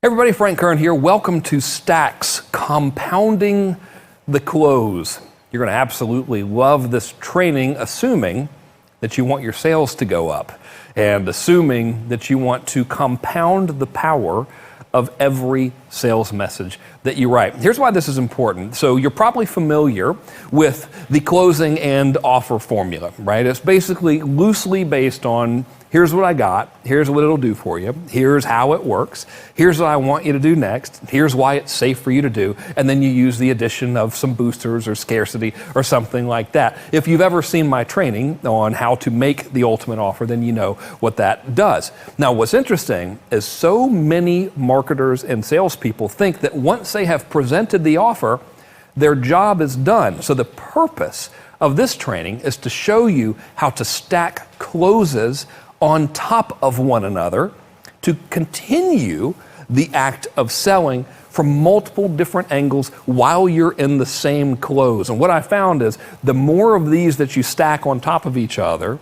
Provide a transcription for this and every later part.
Everybody, Frank Kern here. Welcome to Stacks, Compounding the Close. You're going to absolutely love this training, assuming that you want your sales to go up and assuming that you want to compound the power of every sales message that you write. Here's why this is important. So you're probably familiar with the closing and offer formula, right? It's basically loosely based on here's what I got, here's what it'll do for you, here's how it works, here's what I want you to do next, here's why it's safe for you to do, and then you use the addition of some boosters or scarcity or something like that. If you've ever seen my training on how to make the ultimate offer, then you know what that does. Now, what's interesting is so many marketers and salespeople think that once they have presented the offer, their job is done. So the purpose of this training is to show you how to stack closes on top of one another to continue the act of selling from multiple different angles while you're in the same close. And what I found is the more of these that you stack on top of each other,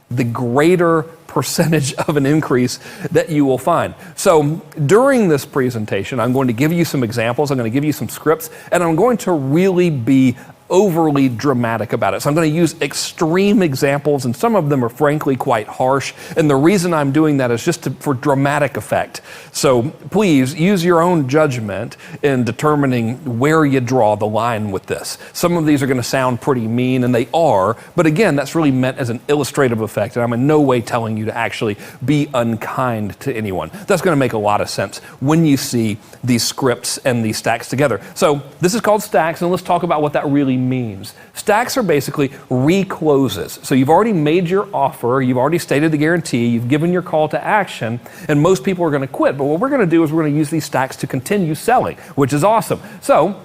the greater percentage of an increase that you will find. So during this presentation, I'm going to give you some examples, I'm going to give you some scripts, and I'm going to really be overly dramatic about it. So I'm going to use extreme examples, and some of them are frankly quite harsh. And the reason I'm doing that is just for dramatic effect. So please use your own judgment in determining where you draw the line with this. Some of these are going to sound pretty mean, and they are, but again, that's really meant as an illustrative effect, and I'm in no way telling you to actually be unkind to anyone. That's going to make a lot of sense when you see these scripts and these stacks together. So this is called stacks, and let's talk about what that really means. Stacks are basically recloses. So you've already made your offer, you've already stated the guarantee, you've given your call to action, and most people are going to quit. But what we're going to do is we're going to use these stacks to continue selling, which is awesome. So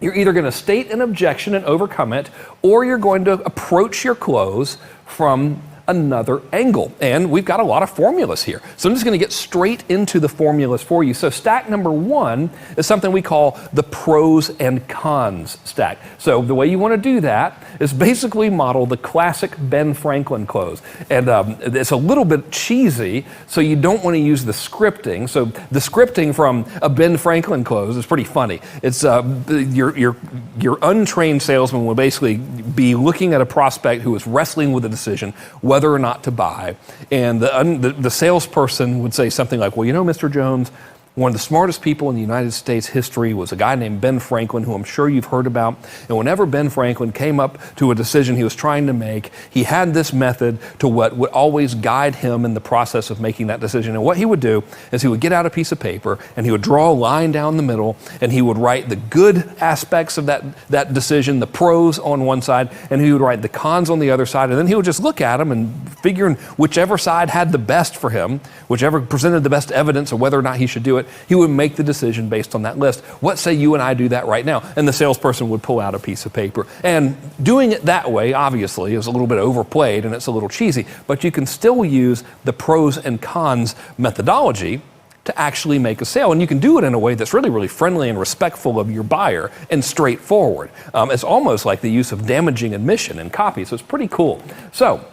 you're either going to state an objection and overcome it, or you're going to approach your close from another angle. And we've got a lot of formulas here. So I'm just going to get straight into the formulas for you. So stack number one is something we call the pros and cons stack. So the way you want to do that is basically model the classic Ben Franklin close. And it's a little bit cheesy, so you don't want to use the scripting. So the scripting from a Ben Franklin close is pretty funny. It's your untrained salesman will basically be looking at a prospect who is wrestling with a decision whether or not to buy. And the salesperson would say something like, well, you know, Mr. Jones, one of the smartest people in the United States history was a guy named Ben Franklin, who I'm sure you've heard about. And whenever Ben Franklin came up to a decision he was trying to make, he had this method to what would always guide him in the process of making that decision. And what he would do is he would get out a piece of paper and he would draw a line down the middle, and he would write the good aspects of that decision, the pros on one side, and he would write the cons on the other side. And then he would just look at them and figuring whichever side had the best for him, whichever presented the best evidence of whether or not he should do it, he would make the decision based on that list. What say you and I do that right now? And the salesperson would pull out a piece of paper. And doing it that way, obviously, is a little bit overplayed and it's a little cheesy, but you can still use the pros and cons methodology to actually make a sale. And you can do it in a way that's really, really friendly and respectful of your buyer and straightforward. It's almost like the use of damaging admission in copy, so it's pretty cool. So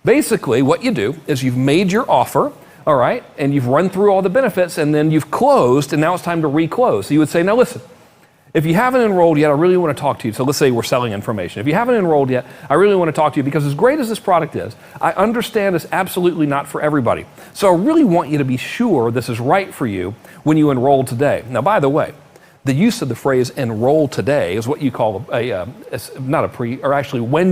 basically what you do is you've made your offer, all right, and you've run through all the benefits, and then you've closed, and now it's time to reclose. So you would say, now listen, if you haven't enrolled yet, I really want to talk to you. So let's say we're selling information. If you haven't enrolled yet, I really want to talk to you because as great as this product is, I understand it's absolutely not for everybody. So I really want you to be sure this is right for you when you enroll today. Now, by the way, the use of the phrase enroll today is what you call when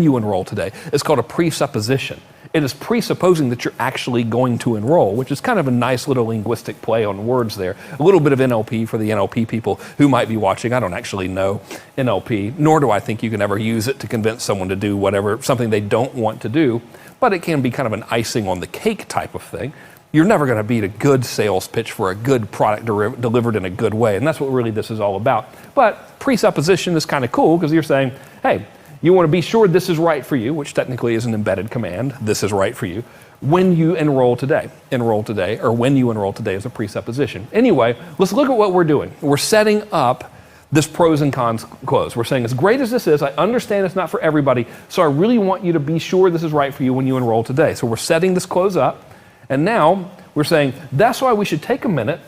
you enroll today, it's called a presupposition. It is presupposing that you're actually going to enroll, which is kind of a nice little linguistic play on words there. A little bit of NLP for the NLP people who might be watching. I don't actually know NLP, nor do I think you can ever use it to convince someone to do something they don't want to do, but it can be kind of an icing on the cake type of thing. You're never going to beat a good sales pitch for a good product delivered in a good way, and that's what really this is all about. But presupposition is kind of cool because you're saying, hey, you want to be sure this is right for you, which technically is an embedded command. This is right for you when you enroll today. Enroll today, or when you enroll today is a presupposition. Anyway, let's look at what we're doing. We're setting up this pros and cons close. We're saying as great as this is, I understand it's not for everybody, so I really want you to be sure this is right for you when you enroll today. So we're setting this close up, and now we're saying that's why we should take a minute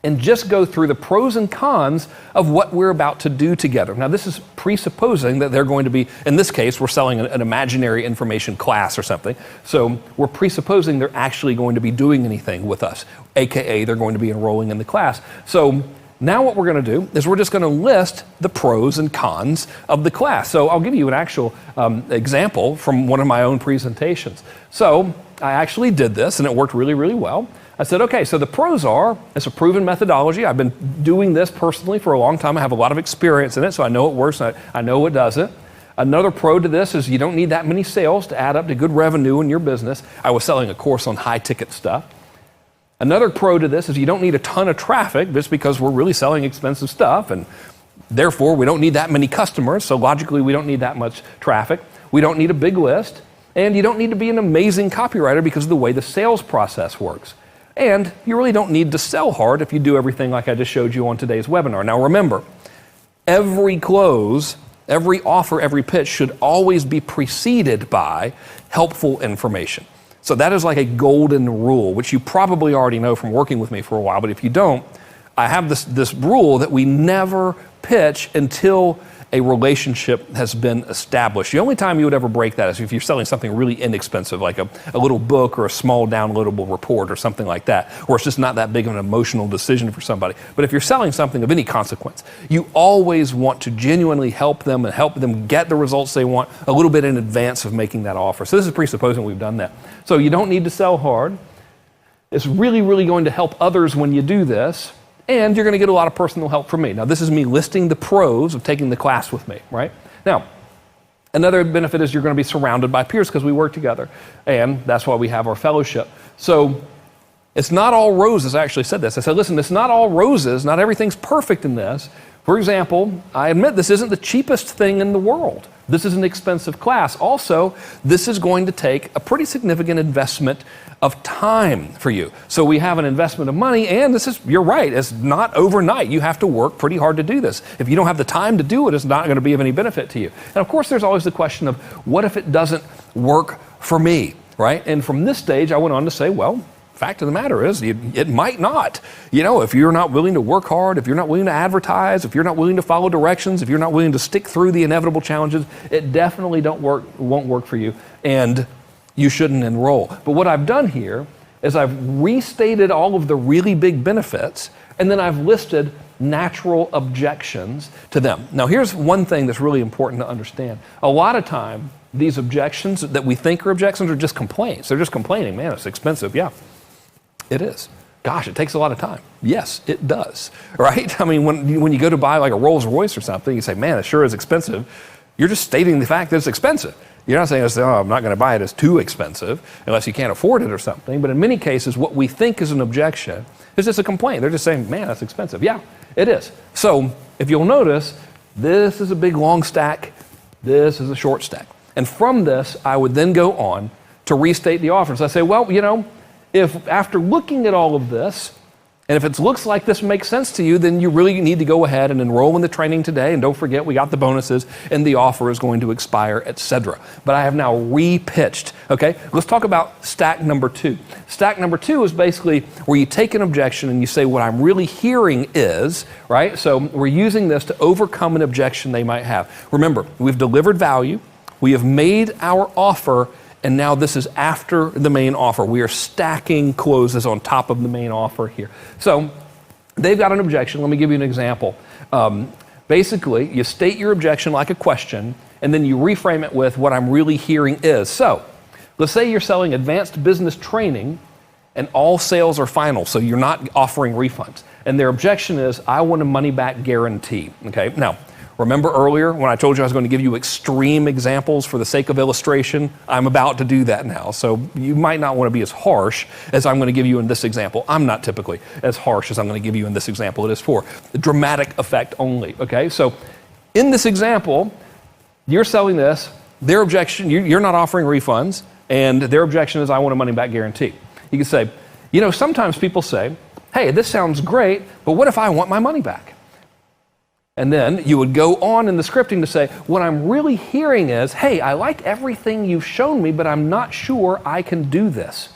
and just go through the pros and cons of what we're about to do together. Now, this is presupposing that they're going to be, in this case, we're selling an imaginary information class or something. So we're presupposing they're actually going to be doing anything with us, AKA they're going to be enrolling in the class. So now what we're going to do is we're just going to list the pros and cons of the class. So I'll give you an actual example from one of my own presentations. So I actually did this, and it worked really, really well. I said, okay, so the pros are, it's a proven methodology. I've been doing this personally for a long time. I have a lot of experience in it, so I know it works, and I know it doesn't. Another pro to this is you don't need that many sales to add up to good revenue in your business. I was selling a course on high-ticket stuff. Another pro to this is you don't need a ton of traffic just because we're really selling expensive stuff, and therefore we don't need that many customers, so logically we don't need that much traffic. We don't need a big list, and you don't need to be an amazing copywriter because of the way the sales process works. And you really don't need to sell hard if you do everything like I just showed you on today's webinar. Now remember, every close, every offer, every pitch should always be preceded by helpful information. So that is like a golden rule, which you probably already know from working with me for a while, but if you don't, I have this rule that we never pitch until a relationship has been established. The only time you would ever break that is if you're selling something really inexpensive, like a little book or a small downloadable report or something like that, where it's just not that big of an emotional decision for somebody. But if you're selling something of any consequence, you always want to genuinely help them and help them get the results they want a little bit in advance of making that offer. So this is presupposing we've done that. So you don't need to sell hard. It's really, really going to help others when you do this. And you're going to get a lot of personal help from me. Now, this is me listing the pros of taking the class with me, right? Now, another benefit is you're going to be surrounded by peers because we work together. And that's why we have our fellowship. So it's not all roses. I actually said this. I said, listen, it's not all roses. Not everything's perfect in this. For example, I admit this isn't the cheapest thing in the world. This is an expensive class. Also, this is going to take a pretty significant investment of time for you. So we have an investment of money, and this is, you're right, it's not overnight. You have to work pretty hard to do this. If you don't have the time to do it, it's not going to be of any benefit to you. And of course, there's always the question of, what if it doesn't work for me, right? And from this stage, I went on to say, well, fact of the matter is, it might not. You know, if you're not willing to work hard, if you're not willing to advertise, if you're not willing to follow directions, if you're not willing to stick through the inevitable challenges, it definitely won't work for you, and you shouldn't enroll. But what I've done here is I've restated all of the really big benefits, and then I've listed natural objections to them. Now, here's one thing that's really important to understand. A lot of time, these objections that we think are objections are just complaints. They're just complaining, man, it's expensive. Yeah. It is. Gosh, it takes a lot of time. Yes, it does, right? I mean, when you go to buy like a Rolls Royce or something, you say, man, it sure is expensive. You're just stating the fact that it's expensive. You're not saying, oh, I'm not going to buy it, it's too expensive, unless you can't afford it or something. But in many cases, what we think is an objection is just a complaint. They're just saying, man, that's expensive. Yeah, it is. So if you'll notice, this is a big long stack. This is a short stack. And from this, I would then go on to restate the offer. So I say, well, you know, if after looking at all of this, and if it looks like this makes sense to you, then you really need to go ahead and enroll in the training today. And don't forget, we got the bonuses, and the offer is going to expire, etc. But I have now re-pitched, okay? Let's talk about stack number 2. Stack number 2 is basically where you take an objection and you say, what I'm really hearing is, right? So we're using this to overcome an objection they might have. Remember, we've delivered value, we have made our offer, and now this is after the main offer. We are stacking closes on top of the main offer here. So they've got an objection. Let me give you an example. Basically, you state your objection like a question, and then you reframe it with what I'm really hearing is. So let's say you're selling advanced business training, and all sales are final, so you're not offering refunds. And their objection is, I want a money-back guarantee. Okay. Now, remember earlier when I told you I was going to give you extreme examples for the sake of illustration? I'm about to do that now. So you might not want to be as harsh as I'm going to give you in this example. I'm not typically as harsh as I'm going to give you in this example. It is for the dramatic effect only. Okay, so in this example, you're selling this. Their objection, you're not offering refunds, and their objection is, I want a money-back guarantee. You can say, you know, sometimes people say, hey, this sounds great, but what if I want my money back? And then you would go on in the scripting to say, what I'm really hearing is, hey, I like everything you've shown me, but I'm not sure I can do this.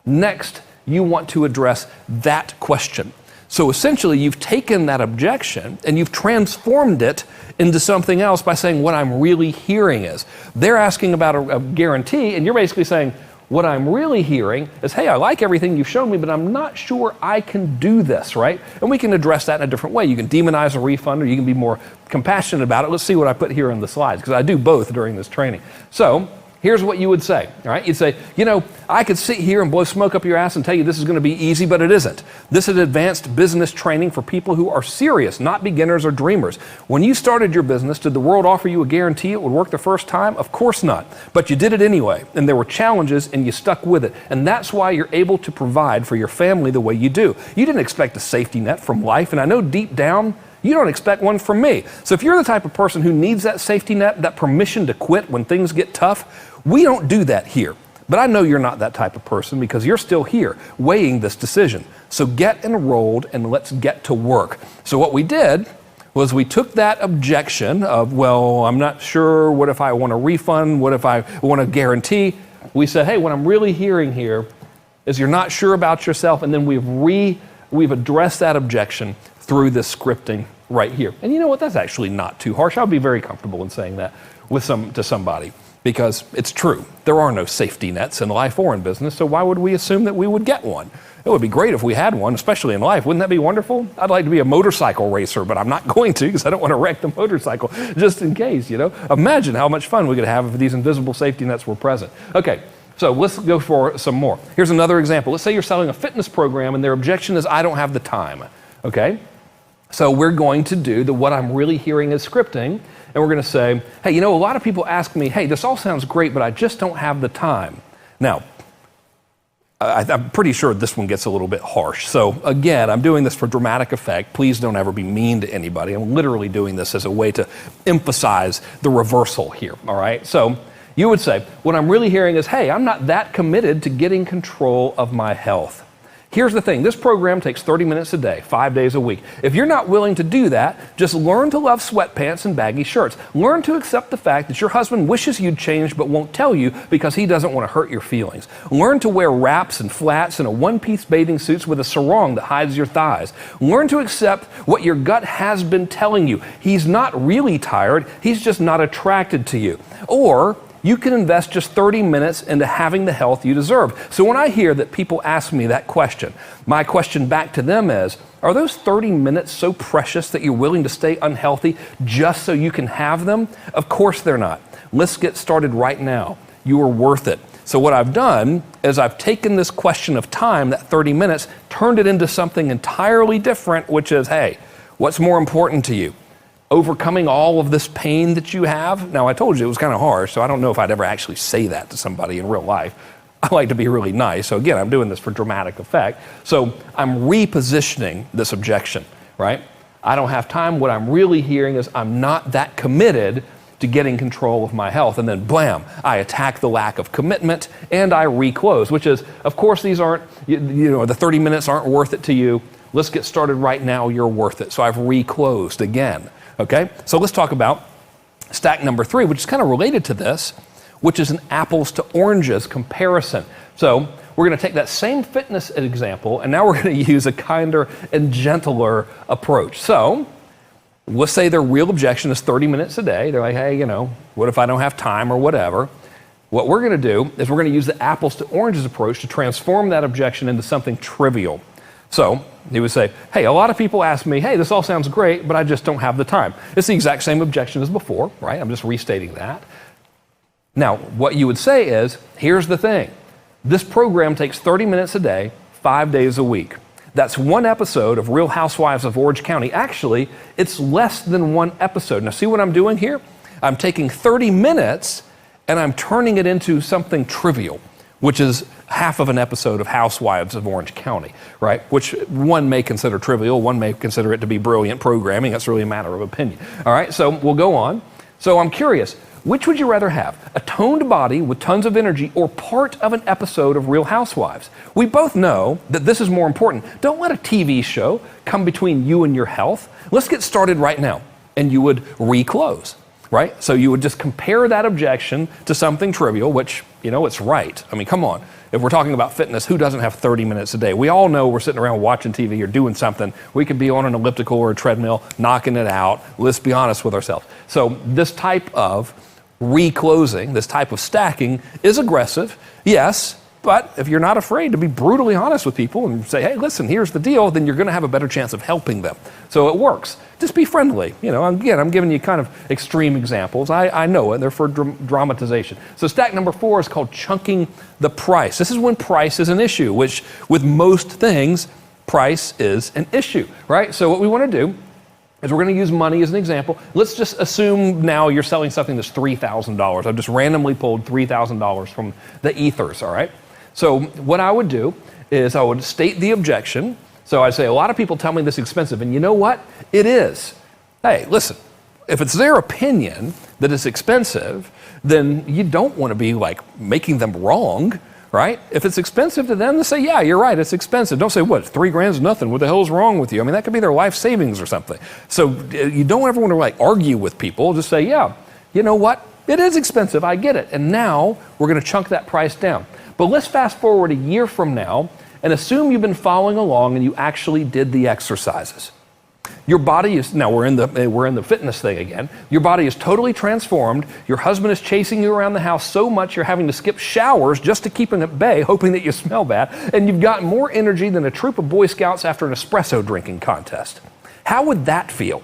Next, you want to address that question. So essentially, you've taken that objection and you've transformed it into something else by saying what I'm really hearing is. They're asking about a guarantee, and you're basically saying, what I'm really hearing is, hey, I like everything you've shown me, but I'm not sure I can do this, right? And we can address that in a different way. You can demonize a refund, or you can be more compassionate about it. Let's see what I put here in the slides, because I do both during this training. So here's what you would say, all right? You'd say, I could sit here and blow smoke up your ass and tell you this is going to be easy, but it isn't. This is advanced business training for people who are serious, not beginners or dreamers. When you started your business, did the world offer you a guarantee it would work the first time? Of course not. But you did it anyway, and there were challenges, and you stuck with it. And that's why you're able to provide for your family the way you do. You didn't expect a safety net from life, and I know deep down, you don't expect one from me. So if you're the type of person who needs that safety net, that permission to quit when things get tough, we don't do that here. But I know you're not that type of person because you're still here weighing this decision. So get enrolled and let's get to work. So what we did was we took that objection of, well, I'm not sure, what if I want a refund, what if I want a guarantee? We said, hey, what I'm really hearing here is you're not sure about yourself, and then we've addressed that objection through this scripting right here. And you know what, that's actually not too harsh. I'll be very comfortable in saying that to somebody, because it's true. There are no safety nets in life or in business, so why would we assume that we would get one? It would be great if we had one, especially in life. Wouldn't that be wonderful? I'd like to be a motorcycle racer, but I'm not going to because I don't want to wreck the motorcycle just in case, Imagine how much fun we could have if these invisible safety nets were present. Okay, so let's go for some more. Here's another example. Let's say you're selling a fitness program and their objection is, I don't have the time, okay? So we're going to do what I'm really hearing is scripting, and we're going to say, hey, a lot of people ask me, hey, this all sounds great, but I just don't have the time. Now, I'm pretty sure this one gets a little bit harsh. So again, I'm doing this for dramatic effect. Please don't ever be mean to anybody. I'm literally doing this as a way to emphasize the reversal here, all right? So you would say, what I'm really hearing is, hey, I'm not that committed to getting control of my health. Here's the thing, this program takes 30 minutes a day, 5 days a week. If you're not willing to do that, just learn to love sweatpants and baggy shirts. Learn to accept the fact that your husband wishes you'd change but won't tell you because he doesn't want to hurt your feelings. Learn to wear wraps and flats and a one-piece bathing suits with a sarong that hides your thighs. Learn to accept what your gut has been telling you. He's not really tired, he's just not attracted to you. Or you can invest just 30 minutes into having the health you deserve. So when I hear that people ask me that question, my question back to them is, are those 30 minutes so precious that you're willing to stay unhealthy just so you can have them? Of course they're not. Let's get started right now. You are worth it. So what I've done is I've taken this question of time, that 30 minutes, turned it into something entirely different, which is, hey, what's more important to you? Overcoming all of this pain that you have? Now, I told you it was kind of harsh, so I don't know if I'd ever actually say that to somebody in real life. I like to be really nice. So again, I'm doing this for dramatic effect. So I'm repositioning this objection, right? I don't have time. What I'm really hearing is I'm not that committed to getting control of my health. And then blam, I attack the lack of commitment and I reclose, which is, of course, these aren't, the 30 minutes aren't worth it to you. Let's get started right now. You're worth it. So I've reclosed again. Okay, so let's talk about stack number 3, which is kind of related to this, which is an apples to oranges comparison. So we're going to take that same fitness example, and now we're going to use a kinder and gentler approach. So let's say their real objection is 30 minutes a day. They're like, hey, what if I don't have time or whatever? What we're going to do is we're going to use the apples to oranges approach to transform that objection into something trivial. So he would say, hey, a lot of people ask me, hey, this all sounds great, but I just don't have the time. It's the exact same objection as before, right? I'm just restating that. Now, what you would say is, here's the thing. This program takes 30 minutes a day, 5 days a week. That's one episode of Real Housewives of Orange County. Actually, it's less than one episode. Now, see what I'm doing here? I'm taking 30 minutes and I'm turning it into something trivial, which is half of an episode of Housewives of Orange County, right? Which one may consider trivial, one may consider it to be brilliant programming. That's really a matter of opinion. All right, so we'll go on. So I'm curious, which would you rather have? A toned body with tons of energy or part of an episode of Real Housewives? We both know that this is more important. Don't let a TV show come between you and your health. Let's get started right now. And you would reclose. Right? So you would just compare that objection to something trivial, which, it's right. I mean, come on. if we're talking about fitness, who doesn't have 30 minutes a day? We all know we're sitting around watching TV or doing something. We could be on an elliptical or a treadmill, knocking it out. Let's be honest with ourselves. So this type of reclosing, this type of stacking is aggressive, yes, but if you're not afraid to be brutally honest with people and say, hey, listen, here's the deal, then you're going to have a better chance of helping them. So it works. Just be friendly. Again, I'm giving you kind of extreme examples. I know it. They're for dramatization. So stack number 4 is called chunking the price. This is when price is an issue, which with most things, price is an issue, right? So what we want to do is we're going to use money as an example. Let's just assume now you're selling something that's $3,000. I've just randomly pulled $3,000 from the ethers, all right? So what I would do is I would state the objection. So I'd say, a lot of people tell me this is expensive, and you know what? It is. Hey, listen, if it's their opinion that it's expensive, then you don't want to be like making them wrong, right? If it's expensive to them, they say, yeah, you're right, it's expensive. Don't say, what, $3,000 is nothing. What the hell is wrong with you? I mean, that could be their life savings or something. So you don't ever want to like argue with people. Just say, yeah, you know what? It is expensive, I get it. And now we're going to chunk that price down. But let's fast forward a year from now and assume you've been following along and you actually did the exercises. Your body is, now we're in the fitness thing again. Your body is totally transformed. Your husband is chasing you around the house so much you're having to skip showers just to keep him at bay, hoping that you smell bad. And you've got more energy than a troop of Boy Scouts after an espresso drinking contest. How would that feel?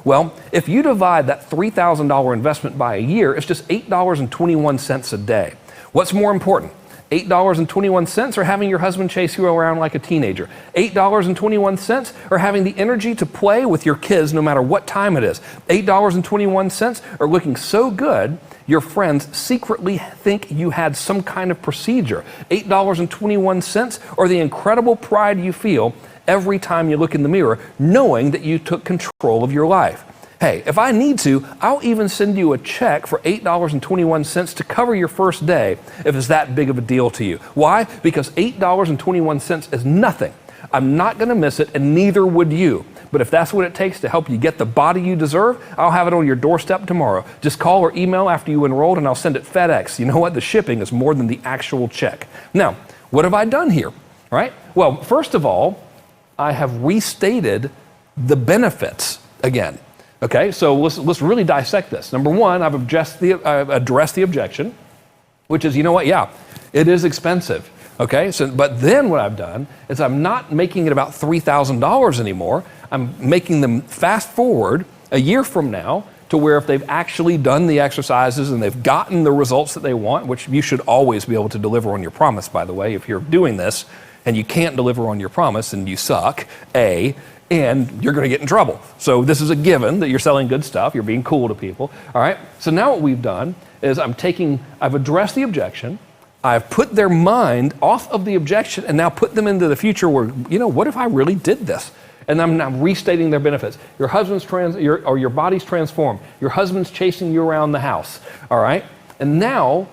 Well, if you divide that $3,000 investment by a year, it's just $8.21 a day. What's more important? $8.21 or having your husband chase you around like a teenager? $8.21 or having the energy to play with your kids no matter what time it is? $8.21 or looking so good your friends secretly think you had some kind of procedure? $8.21 or the incredible pride you feel every time you look in the mirror knowing that you took control of your life? Hey, if I need to, I'll even send you a check for $8.21 to cover your first day if it's that big of a deal to you. Why? Because $8.21 is nothing. I'm not going to miss it, and neither would you. But if that's what it takes to help you get the body you deserve, I'll have it on your doorstep tomorrow. Just call or email after you enrolled, and I'll send it FedEx. You know what? The shipping is more than the actual check. Now, what have I done here? Right? Well, first of all, I have restated the benefits again. Okay, so let's really dissect this. Number one, I've addressed the objection, which is, you know what, yeah, it is expensive. Okay, so but then what I've done is I'm not making it about $3,000 anymore. I'm making them fast forward a year from now to where if they've actually done the exercises and they've gotten the results that they want, which you should always be able to deliver on your promise, by the way. If you're doing this and you can't deliver on your promise, then you suck, and you're going to get in trouble. So this is a given that you're selling good stuff, you're being cool to people, all right? So now what we've done is I've addressed the objection, I've put their mind off of the objection and now put them into the future where, you know, what if I really did this? And I'm now restating their benefits. Your body's transformed. Your husband's chasing you around the house, all right? And now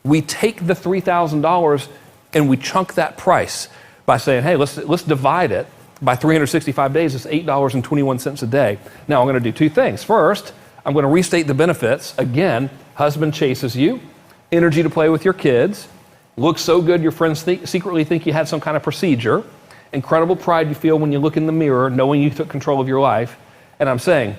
we take the $3,000 and we chunk that price by saying, hey, let's divide it by 365 days. It's $8.21 a day. Now I'm going to do two things. First, I'm going to restate the benefits. Again, husband chases you, energy to play with your kids, looks so good your friends secretly think you had some kind of procedure, incredible pride you feel when you look in the mirror knowing you took control of your life. And I'm saying,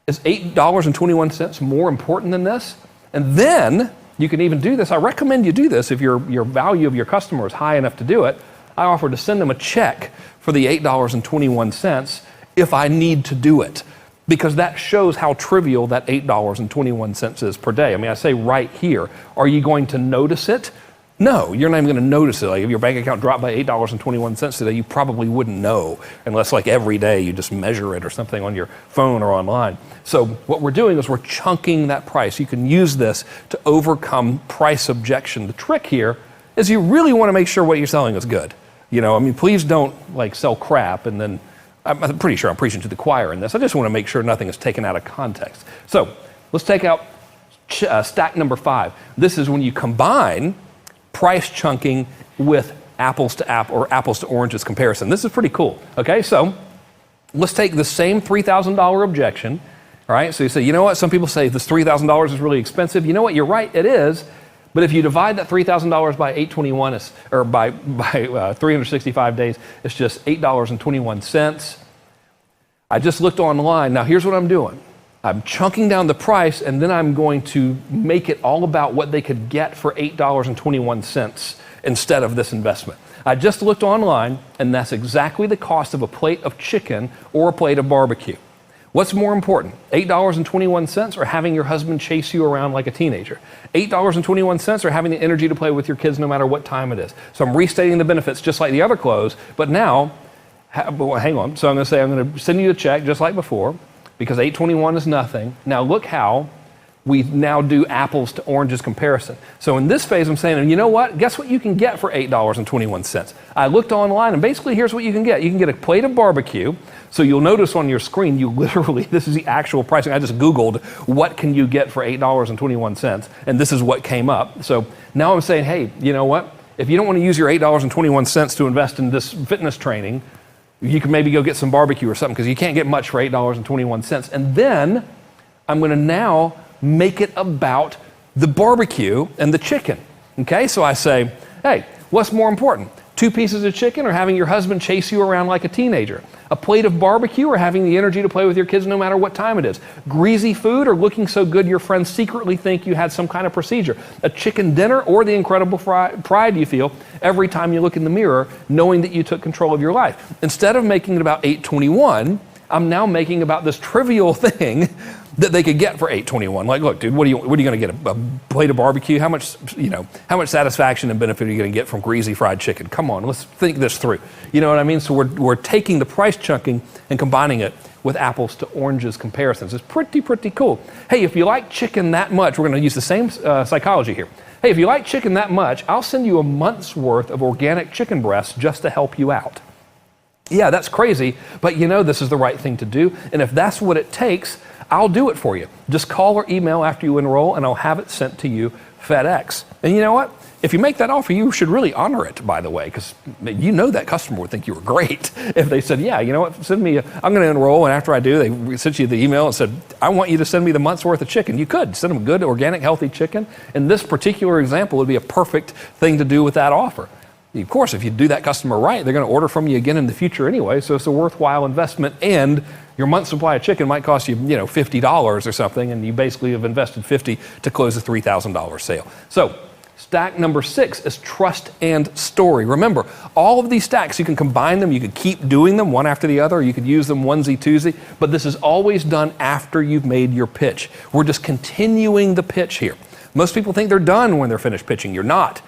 is $8.21 more important than this? And then you can even do this. I recommend you do this if your value of your customer is high enough to do it. I offer to send them a check for the $8.21 if I need to do it, because that shows how trivial that $8.21 is per day. I mean, I say right here, are you going to notice it? No, you're not even going to notice it. Like if your bank account dropped by $8.21 today, you probably wouldn't know unless like every day you just measure it or something on your phone or online. So what we're doing is we're chunking that price. You can use this to overcome price objection. The trick here is you really want to make sure what you're selling is good. You know, I mean, please don't like sell crap and then, I'm pretty sure I'm preaching to the choir in this. I just want to make sure nothing is taken out of context. So let's take out stack number 5. This is when you combine price chunking with apples to oranges comparison. This is pretty cool. Okay, so let's take the same $3,000 objection. All right, so you say, you know what? Some people say this $3,000 is really expensive. You know what? You're right, it is. But if you divide that $3,000 by 821, or by 365 days, it's just $8.21. I just looked online. Now here's what I'm doing. I'm chunking down the price, and then I'm going to make it all about what they could get for $8.21 instead of this investment. I just looked online, and that's exactly the cost of a plate of chicken or a plate of barbecue. What's more important, $8.21 or having your husband chase you around like a teenager? $8.21 or having the energy to play with your kids no matter what time it is? So I'm restating the benefits just like the other clothes, but now, hang on. So I'm going to send you a check just like before because $8.21 is nothing. Now look how we now do apples to oranges comparison. So in this phase, I'm saying, you know what? Guess what you can get for $8.21? I looked online, and basically here's what you can get. You can get a plate of barbecue. So you'll notice on your screen, you literally, this is the actual pricing. I just Googled, what can you get for $8.21? And this is what came up. So now I'm saying, hey, you know what? If you don't want to use your $8.21 to invest in this fitness training, you can maybe go get some barbecue or something because you can't get much for $8.21. And then I'm going to now make it about the barbecue and the chicken. Okay, so I say, hey, what's more important? 2 pieces of chicken or having your husband chase you around like a teenager? A plate of barbecue or having the energy to play with your kids no matter what time it is? Greasy food or looking so good your friends secretly think you had some kind of procedure? A chicken dinner or the incredible pride you feel every time you look in the mirror knowing that you took control of your life? Instead of making it about $8.21, I'm now making about this trivial thing that they could get for $8.21. Like, look, dude, what are you going to get? A plate of barbecue? How much satisfaction and benefit are you going to get from greasy fried chicken? Come on, let's think this through. You know what I mean? So we're taking the price chunking and combining it with apples to oranges comparisons. It's pretty cool. Hey, if you like chicken that much, we're going to use the same psychology here. Hey, if you like chicken that much, I'll send you a month's worth of organic chicken breasts just to help you out. Yeah, that's crazy, but you know this is the right thing to do. And if that's what it takes, I'll do it for you. Just call or email after you enroll, and I'll have it sent to you FedEx. And you know what? If you make that offer, you should really honor it, by the way, because you know that customer would think you were great if they said, yeah, you know what, I'm going to enroll, and after I do, they sent you the email and said, I want you to send me the month's worth of chicken. You could send them good, organic, healthy chicken. In this particular example, would be a perfect thing to do with that offer. Of course, if you do that customer right, they're going to order from you again in the future anyway, so it's a worthwhile investment, and your month's supply of chicken might cost you, $50 or something, and you basically have invested $50 to close a $3,000 sale. So, stack number 6 is trust and story. Remember, all of these stacks, you can combine them, you could keep doing them one after the other, or you could use them onesie-twosie, but this is always done after you've made your pitch. We're just continuing the pitch here. Most people think they're done when they're finished pitching. You're not.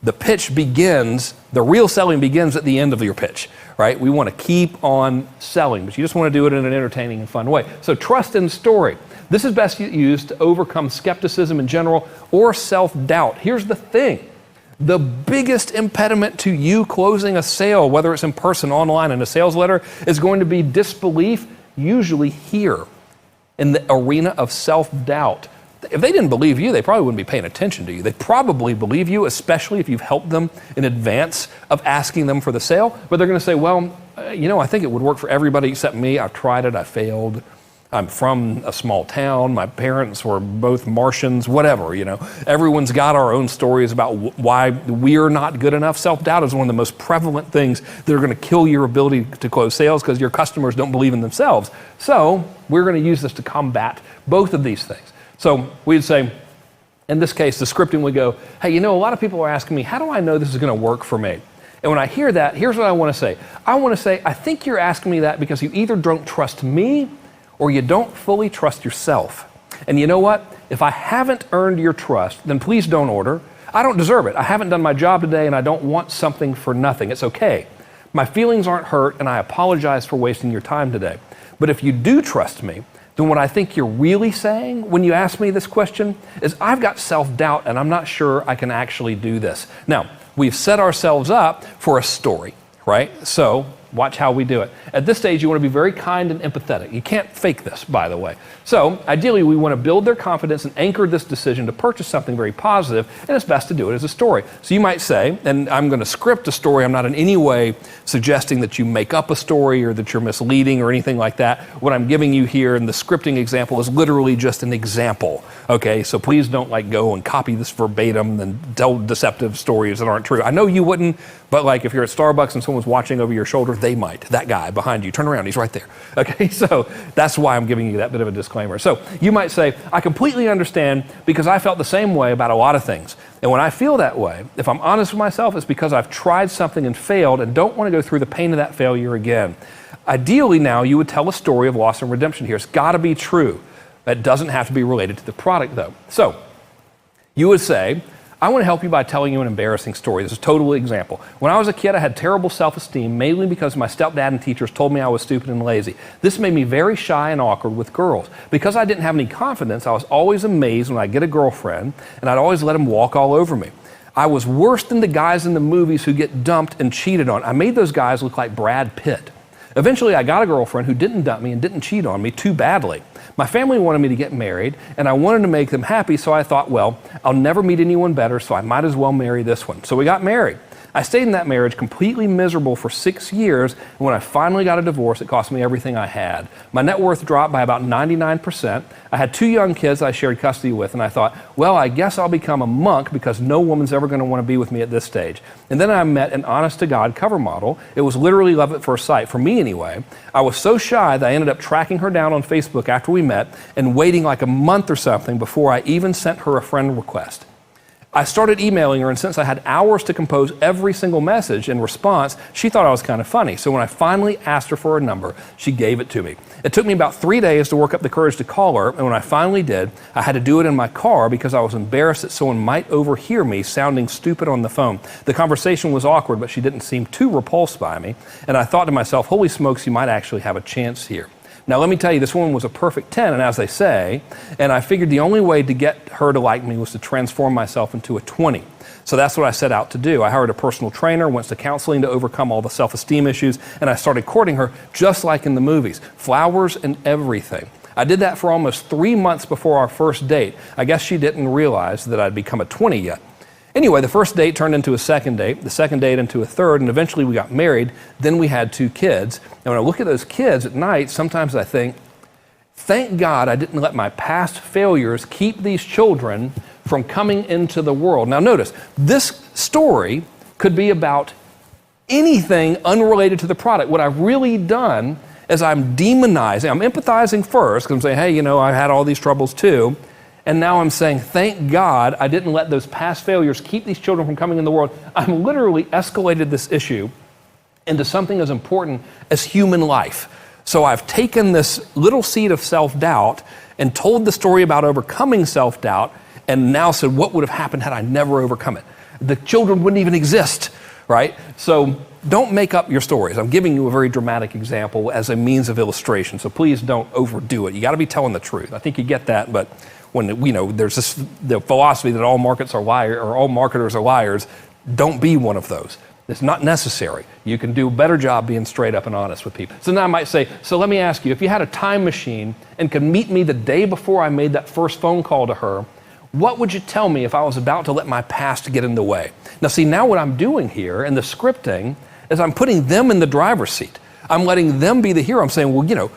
The pitch begins, the real selling begins at the end of your pitch, right? We want to keep on selling, but you just want to do it in an entertaining and fun way. So trust and story. This is best used to overcome skepticism in general or self-doubt. Here's the thing. The biggest impediment to you closing a sale, whether it's in person, online, in a sales letter, is going to be disbelief, usually here in the arena of self-doubt. If they didn't believe you, they probably wouldn't be paying attention to you. They probably believe you, especially if you've helped them in advance of asking them for the sale. But they're going to say, well, I think it would work for everybody except me. I've tried it. I failed. I'm from a small town. My parents were both Martians, whatever, Everyone's got our own stories about why we're not good enough. Self-doubt is one of the most prevalent things that are going to kill your ability to close sales because your customers don't believe in themselves. So we're going to use this to combat both of these things. So we'd say, in this case, the scripting would go, hey, a lot of people are asking me, how do I know this is going to work for me? And when I hear that, here's what I want to say. I want to say, I think you're asking me that because you either don't trust me or you don't fully trust yourself. And you know what? If I haven't earned your trust, then please don't order. I don't deserve it. I haven't done my job today and I don't want something for nothing. It's okay. My feelings aren't hurt and I apologize for wasting your time today. But if you do trust me, then what I think you're really saying when you ask me this question is I've got self-doubt and I'm not sure I can actually do this. Now, we've set ourselves up for a story, right? So Watch how we do it. At this stage, you want to be very kind and empathetic. You can't fake this, by the way. So ideally, we want to build their confidence and anchor this decision to purchase something very positive, and it's best to do it as a story. So you might say, and I'm going to script a story. I'm not in any way suggesting that you make up a story or that you're misleading or anything like that. What I'm giving you here in the scripting example is literally just an example. Okay, so please don't go and copy this verbatim and tell deceptive stories that aren't true. I know you wouldn't, but if you're at Starbucks and someone's watching over your shoulder, they might. That guy behind you, turn around, he's right there. Okay, so that's why I'm giving you that bit of a disclaimer. So you might say, I completely understand because I felt the same way about a lot of things. And when I feel that way, if I'm honest with myself, it's because I've tried something and failed and don't want to go through the pain of that failure again. Ideally now, you would tell a story of loss and redemption here. It's got to be true. That doesn't have to be related to the product though. So you would say, I want to help you by telling you an embarrassing story. This is a total example. When I was a kid, I had terrible self-esteem, mainly because my stepdad and teachers told me I was stupid and lazy. This made me very shy and awkward with girls. Because I didn't have any confidence, I was always amazed when I'd get a girlfriend, and I'd always let them walk all over me. I was worse than the guys in the movies who get dumped and cheated on. I made those guys look like Brad Pitt. Eventually, I got a girlfriend who didn't dump me and didn't cheat on me too badly. My family wanted me to get married, and I wanted to make them happy, so I thought, well, I'll never meet anyone better, so I might as well marry this one. So we got married. I stayed in that marriage completely miserable for 6 years, and when I finally got a divorce, it cost me everything I had. My net worth dropped by about 99%. I had 2 young kids I shared custody with, and I thought, well, I guess I'll become a monk because no woman's ever going to want to be with me at this stage. And then I met an honest-to-God cover model. It was literally love at first sight, for me anyway. I was so shy that I ended up tracking her down on Facebook after we met and waiting like a month or something before I even sent her a friend request. I started emailing her, and since I had hours to compose every single message in response, she thought I was kind of funny. So when I finally asked her for a number, she gave it to me. It took me about 3 days to work up the courage to call her, and when I finally did, I had to do it in my car because I was embarrassed that someone might overhear me sounding stupid on the phone. The conversation was awkward, but she didn't seem too repulsed by me, and I thought to myself, holy smokes, you might actually have a chance here. Now, let me tell you, this woman was a perfect 10, and as they say, and I figured the only way to get her to like me was to transform myself into a 20. So that's what I set out to do. I hired a personal trainer, went to counseling to overcome all the self-esteem issues, and I started courting her just like in the movies, flowers and everything. I did that for almost 3 months before our first date. I guess she didn't realize that I'd become a 20 yet. Anyway, the first date turned into a second date, the second date into a third, and eventually we got married. Then we had 2 kids. And when I look at those kids at night, sometimes I think, thank God I didn't let my past failures keep these children from coming into the world. Now notice, this story could be about anything unrelated to the product. What I've really done is I'm demonizing, I'm empathizing first, because I'm saying, hey, I had all these troubles too. And now I'm saying, thank God I didn't let those past failures keep these children from coming in the world. I've literally escalated this issue into something as important as human life. So I've taken this little seed of self-doubt and told the story about overcoming self-doubt and now said, what would have happened had I never overcome it? The children wouldn't even exist, right? So don't make up your stories. I'm giving you a very dramatic example as a means of illustration. So please don't overdo it. You got to be telling the truth. I think you get that, but when there's the philosophy that all marketers are liars, don't be one of those. It's not necessary. You can do a better job being straight up and honest with people. So now I might say, so let me ask you, if you had a time machine and could meet me the day before I made that first phone call to her, what would you tell me if I was about to let my past get in the way? Now see, now what I'm doing here in the scripting is I'm putting them in the driver's seat. I'm letting them be the hero. I'm saying, well,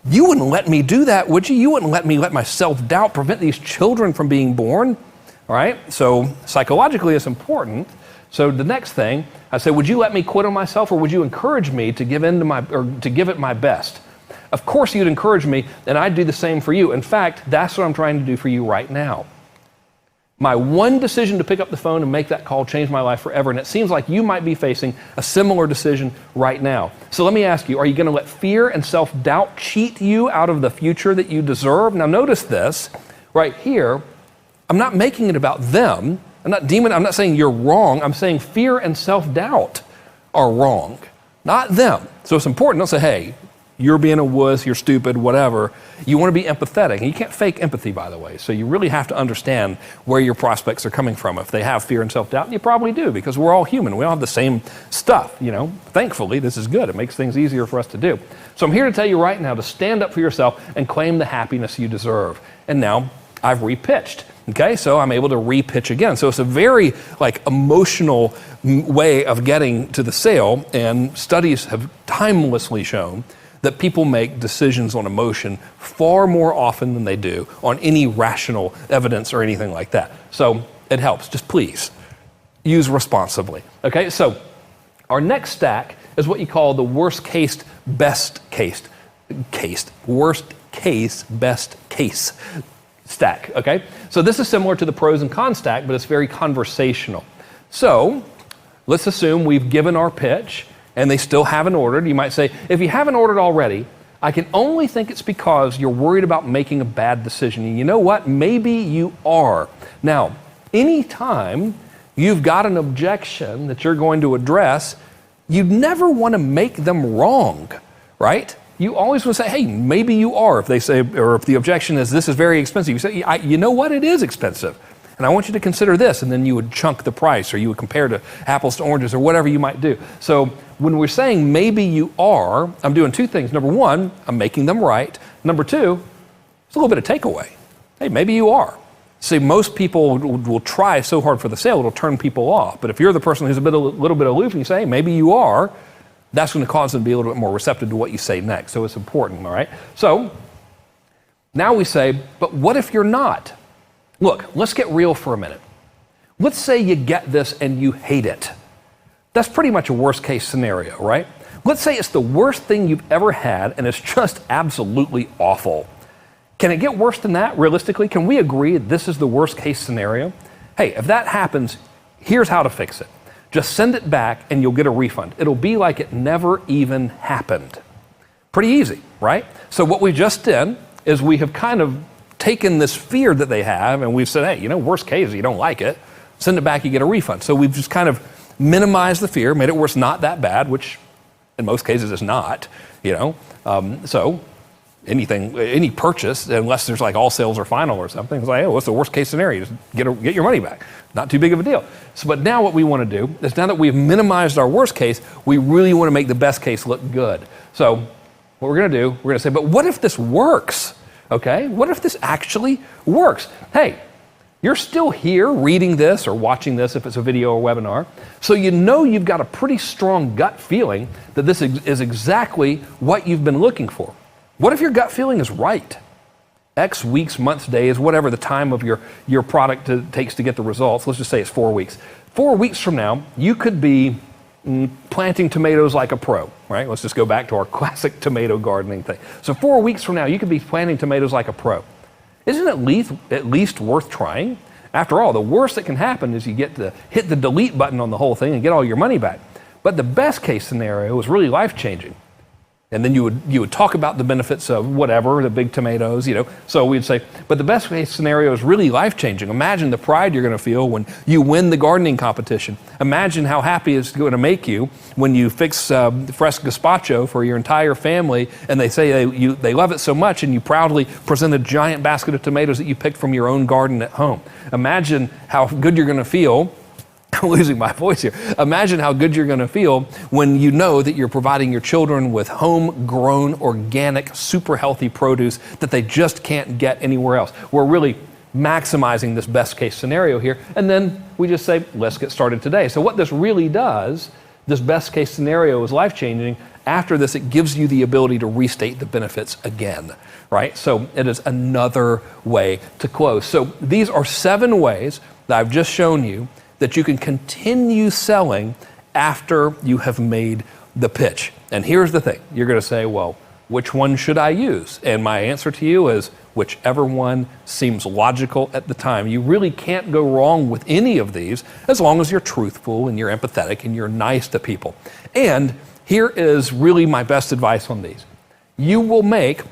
you wouldn't let me do that, would you? You wouldn't let me let my self-doubt prevent these children from being born, all right? So psychologically, it's important. So the next thing, I say, would you let me quit on myself, or would you encourage me to give it my best? Of course you'd encourage me, and I'd do the same for you. In fact, that's what I'm trying to do for you right now. My one decision to pick up the phone and make that call changed my life forever, and it seems like you might be facing a similar decision right now. So let me ask you, are you going to let fear and self-doubt cheat you out of the future that you deserve? Now notice this, right here, I'm not making it about them. I'm not saying you're wrong. I'm saying fear and self-doubt are wrong, not them. So it's important. Don't say, hey, you're being a wuss, you're stupid, whatever. You want to be empathetic. And you can't fake empathy, by the way. So you really have to understand where your prospects are coming from. If they have fear and self-doubt, and you probably do, because we're all human. We all have the same stuff, Thankfully, this is good. It makes things easier for us to do. So I'm here to tell you right now to stand up for yourself and claim the happiness you deserve. And now I've repitched. Okay, so I'm able to repitch again. So it's a very emotional way of getting to the sale, and studies have timelessly shown that people make decisions on emotion far more often than they do on any rational evidence or anything like that. So it helps. Just please use responsibly. Okay, so our next stack is what you call the worst case, best case stack, okay? So this is similar to the pros and cons stack, but it's very conversational. So let's assume we've given our pitch and they still haven't ordered. You might say, if you haven't ordered already, I can only think it's because you're worried about making a bad decision. And you know what? Maybe you are. Now, anytime you've got an objection that you're going to address, you never want to make them wrong, right? You always want to say, hey, maybe you are. If they say, or if the objection is, this is very expensive, you say, you know what, it is expensive. And I want you to consider this. And then you would chunk the price, or you would compare to apples to oranges, or whatever you might do. So when we're saying maybe you are, I'm doing two things. Number one, I'm making them right. Number two, it's a little bit of takeaway. Hey, maybe you are. See, most people will try so hard for the sale, it'll turn people off. But if you're the person who's a little bit aloof and you say, hey, maybe you are, that's going to cause them to be a little bit more receptive to what you say next. So it's important, all right? So now we say, but what if you're not? Look, let's get real for a minute. Let's say you get this and you hate it. That's pretty much a worst case scenario, right? Let's say it's the worst thing you've ever had and it's just absolutely awful. Can it get worse than that, realistically? Can we agree this is the worst case scenario? Hey, if that happens, here's how to fix it. Just send it back and you'll get a refund. It'll be like it never even happened. Pretty easy, right? So what we just did is we have kind of taken this fear that they have and we've said, hey, worst case, you don't like it, send it back, you get a refund. So we've just kind of minimized the fear, made it where it's not that bad, which in most cases is not, so any purchase, unless there's like all sales are final or something, it's like, oh, what's the worst case scenario? Just get your money back. Not too big of a deal. So, but now what we want to do is, now that we've minimized our worst case, we really want to make the best case look good. So what we're going to do, we're going to say, but what if this works? Okay, what if this actually works? Hey, you're still here reading this or watching this if it's a video or webinar, so you've got a pretty strong gut feeling that this is exactly what you've been looking for. What if your gut feeling is right? X weeks, months, days, whatever the time of your product takes to get the results. Let's just say it's 4 weeks. 4 weeks from now, you could be planting tomatoes like a pro, right? Let's just go back to our classic tomato gardening thing. So 4 weeks from now, you could be planting tomatoes like a pro. Isn't it at least worth trying? After all, the worst that can happen is you get to hit the delete button on the whole thing and get all your money back. But the best case scenario is really life-changing. And then you would talk about the benefits of whatever, the big tomatoes, So we'd say, but the best case scenario is really life-changing. Imagine the pride you're going to feel when you win the gardening competition. Imagine how happy it's going to make you when you fix fresh gazpacho for your entire family and they say they love it so much and you proudly present a giant basket of tomatoes that you picked from your own garden at home. Imagine how good you're going to feel. I'm losing my voice here. Imagine how good you're going to feel when you know that you're providing your children with homegrown, organic, super healthy produce that they just can't get anywhere else. We're really maximizing this best case scenario here. And then we just say, let's get started today. So what this really does, this best case scenario is life-changing. After this, it gives you the ability to restate the benefits again, right? So it is another way to close. So these are 7 ways that I've just shown you that you can continue selling after you have made the pitch. And here's the thing. You're going to say, well, which one should I use? And my answer to you is whichever one seems logical at the time. You really can't go wrong with any of these as long as you're truthful and you're empathetic and you're nice to people. And here is really my best advice on these. You will make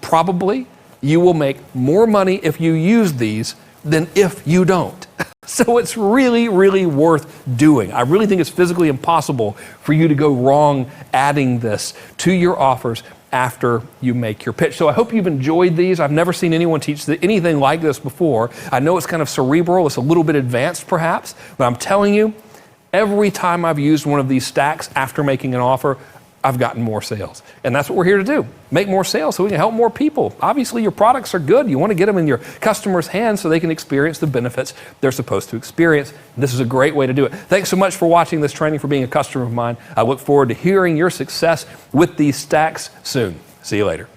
more money if you use these than if you don't. So it's really, really worth doing. I really think it's physically impossible for you to go wrong adding this to your offers after you make your pitch. So I hope you've enjoyed these. I've never seen anyone teach anything like this before. I know it's kind of cerebral, it's a little bit advanced perhaps, but I'm telling you, every time I've used one of these stacks after making an offer, I've gotten more sales. And that's what we're here to do, make more sales so we can help more people. Obviously, your products are good. You want to get them in your customers' hands so they can experience the benefits they're supposed to experience. This is a great way to do it. Thanks so much for watching this training, for being a customer of mine. I look forward to hearing your success with these stacks soon. See you later.